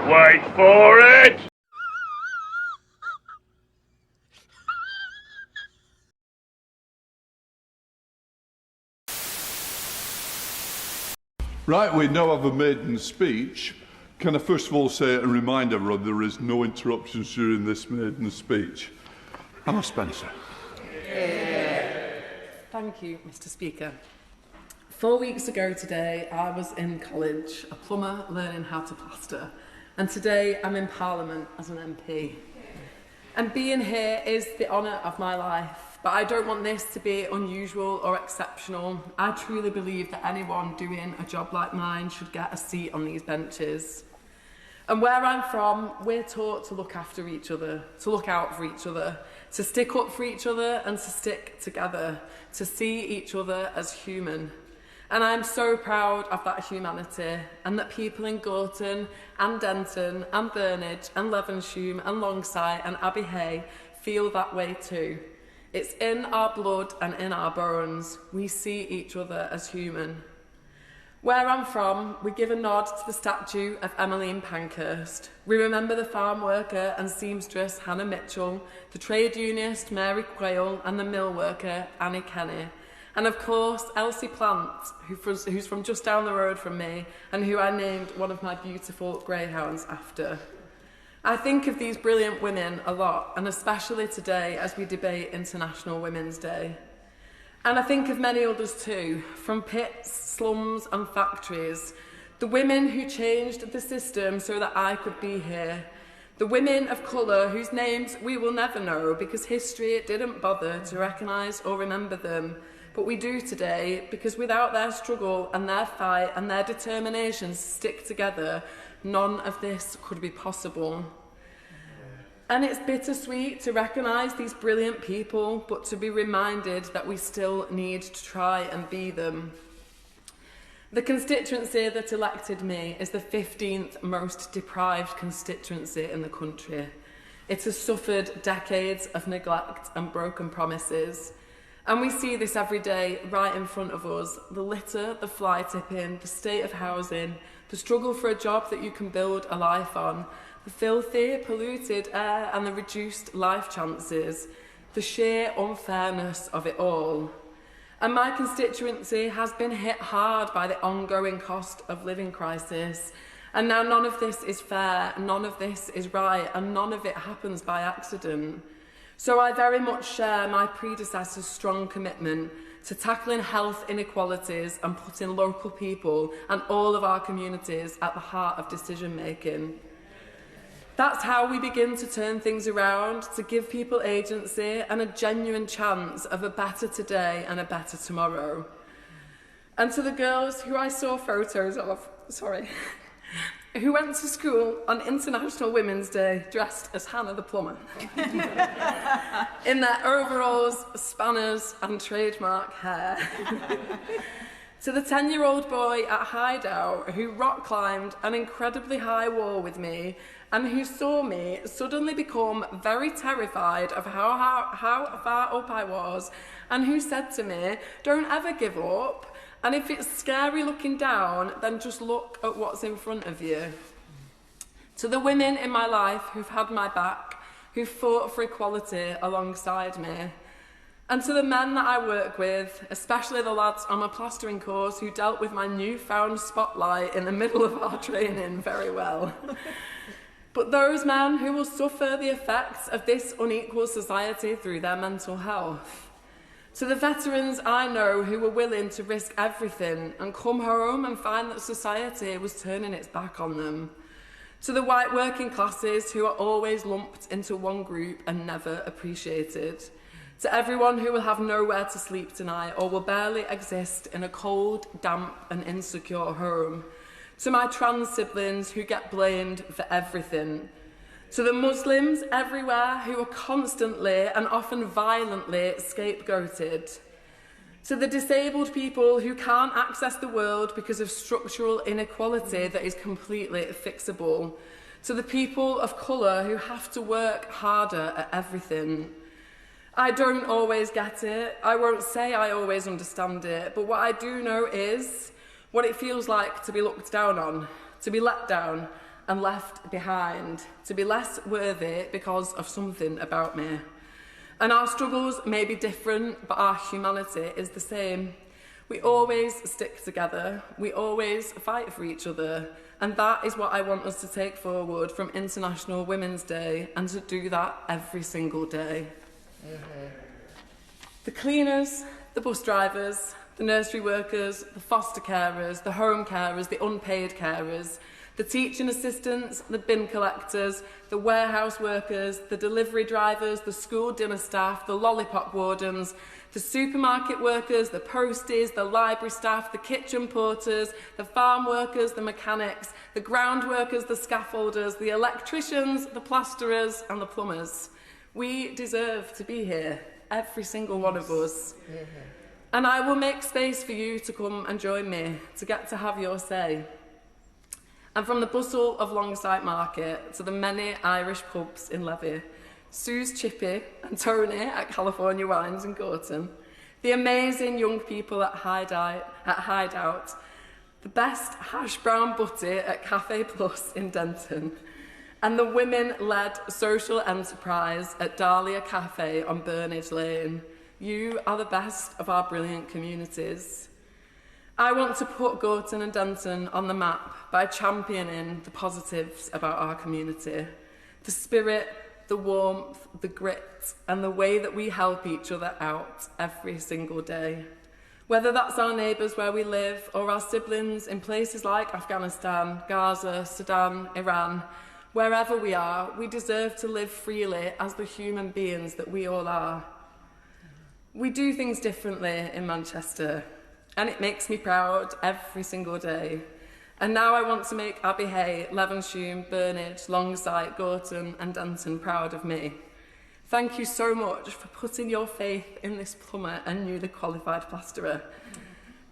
Wait for it! Right, we now have a maiden speech. Can I first of all say and remind everyone there is no interruptions during this maiden speech. Anna Spencer. Thank you, Mr. Speaker. 4 weeks ago today, I was in college, a plumber learning how to plaster, and today I'm in Parliament as an MP. And being here is the honour of my life, but I don't want this to be unusual or exceptional. I truly believe that anyone doing a job like mine should get a seat on these benches. And where I'm from, we're taught to look after each other, to look out for each other, to stick up for each other and to stick together, to see each other as human. And I'm so proud of that humanity, and that people in Gorton and Denton and Burnage and Levenshulme and Longsight and Abbey Hay feel that way too. It's in our blood and in our bones. We see each other as human. Where I'm from, we give a nod to the statue of Emmeline Pankhurst. We remember the farm worker and seamstress Hannah Mitchell, the trade unionist Mary Quayle and the mill worker Annie Kenny. And of course, Elsie Plant, who's from just down the road from me and who I named one of my beautiful greyhounds after. I think of these brilliant women a lot, and especially today as we debate International Women's Day. And I think of many others too, from pits, slums and factories, the women who changed the system so that I could be here, the women of colour whose names we will never know because history didn't bother to recognise or remember them, but we do today because without their struggle and their fight and their determination to stick together, none of this could be possible. And it's bittersweet to recognise these brilliant people, but to be reminded that we still need to try and be them. The constituency that elected me is the 15th most deprived constituency in the country. It has suffered decades of neglect and broken promises. And we see this every day right in front of us. The litter, the fly tipping, the state of housing, the struggle for a job that you can build a life on, the filthy, polluted air and the reduced life chances, the sheer unfairness of it all. And my constituency has been hit hard by the ongoing cost of living crisis. And now none of this is fair, none of this is right, and none of it happens by accident. So I very much share my predecessor's strong commitment to tackling health inequalities and putting local people and all of our communities at the heart of decision making. That's how we begin to turn things around, to give people agency and a genuine chance of a better today and a better tomorrow. And to the girls who I saw photos of, who went to school on International Women's Day dressed as Hannah the plumber, in their overalls, spanners and trademark hair. To the 10-year-old boy at Hideout who rock climbed an incredibly high wall with me and who saw me suddenly become very terrified of how far up I was, and who said to me, "Don't ever give up, and if it's scary looking down, then just look at what's in front of you." To the women in my life who've had my back, who've fought for equality alongside me, and to the men that I work with, especially the lads on my plastering course who dealt with my newfound spotlight in the middle of our training very well. But those men who will suffer the effects of this unequal society through their mental health. To the veterans I know who were willing to risk everything and come home and find that society was turning its back on them. To the white working classes who are always lumped into one group and never appreciated. To everyone who will have nowhere to sleep tonight or will barely exist in a cold, damp and insecure home. To my trans siblings who get blamed for everything. To the Muslims everywhere who are constantly and often violently scapegoated. To the disabled people who can't access the world because of structural inequality that is completely fixable. To the people of colour who have to work harder at everything. I don't always get it. I won't say I always understand it, but what I do know is what it feels like to be looked down on, to be let down, and left behind, to be less worthy because of something about me. And our struggles may be different, but our humanity is the same. We always stick together, we always fight for each other, and that is what I want us to take forward from International Women's Day, and to do that every single day. The cleaners, the bus drivers, the nursery workers, the foster carers, the home carers, the unpaid carers, the teaching assistants, the bin collectors, the warehouse workers, the delivery drivers, the school dinner staff, the lollipop wardens, the supermarket workers, the posties, the library staff, the kitchen porters, the farm workers, the mechanics, the ground workers, the scaffolders, the electricians, the plasterers and the plumbers. We deserve to be here, every single one of us. And I will make space for you to come and join me, to get to have your say. And from the bustle of Longside Market to the many Irish pubs in Levy, Sue's Chippy and Tony at California Wines in Gorton, the amazing young people at Hideout, the best hash brown butty at Cafe Plus in Denton, and the women-led social enterprise at Dahlia Cafe on Burnage Lane. You are the best of our brilliant communities. I want to put Gorton and Denton on the map by championing the positives about our community, the spirit, the warmth, the grit, and the way that we help each other out every single day. Whether that's our neighbours where we live or our siblings in places like Afghanistan, Gaza, Sudan, Iran, wherever we are, we deserve to live freely as the human beings that we all are. We do things differently in Manchester, and it makes me proud every single day. And now I want to make Abbey Hay, Levenshulme, Burnage, Longsight, Gorton and Denton proud of me. Thank you so much for putting your faith in this plumber and newly qualified plasterer.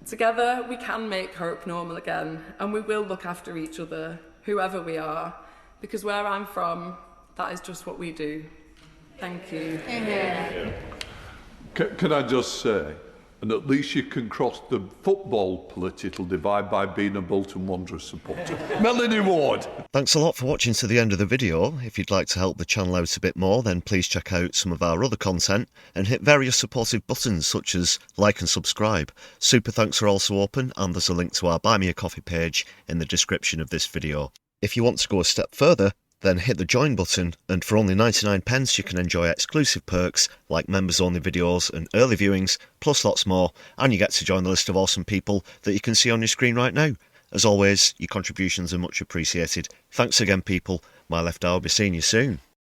Together we can make hope normal again, and we will look after each other, whoever we are, because where I'm from, that is just what we do. Thank you. Can I just say, and at least you can cross the football political divide by being a Bolton Wanderers supporter. Melanie Ward. Thanks a lot for watching to the end of the video. If you'd like to help the channel out a bit more, then please check out some of our other content and hit various supportive buttons such as like and subscribe. Super thanks are also open, and there's a link to our Buy Me a Coffee page in the description of this video. If you want to go a step further, then hit the join button, and for only 99p you can enjoy exclusive perks like members only videos and early viewings, plus lots more, and you get to join the list of awesome people that you can see on your screen right now. As always, your contributions are much appreciated. Thanks again people, my left eye will be seeing you soon.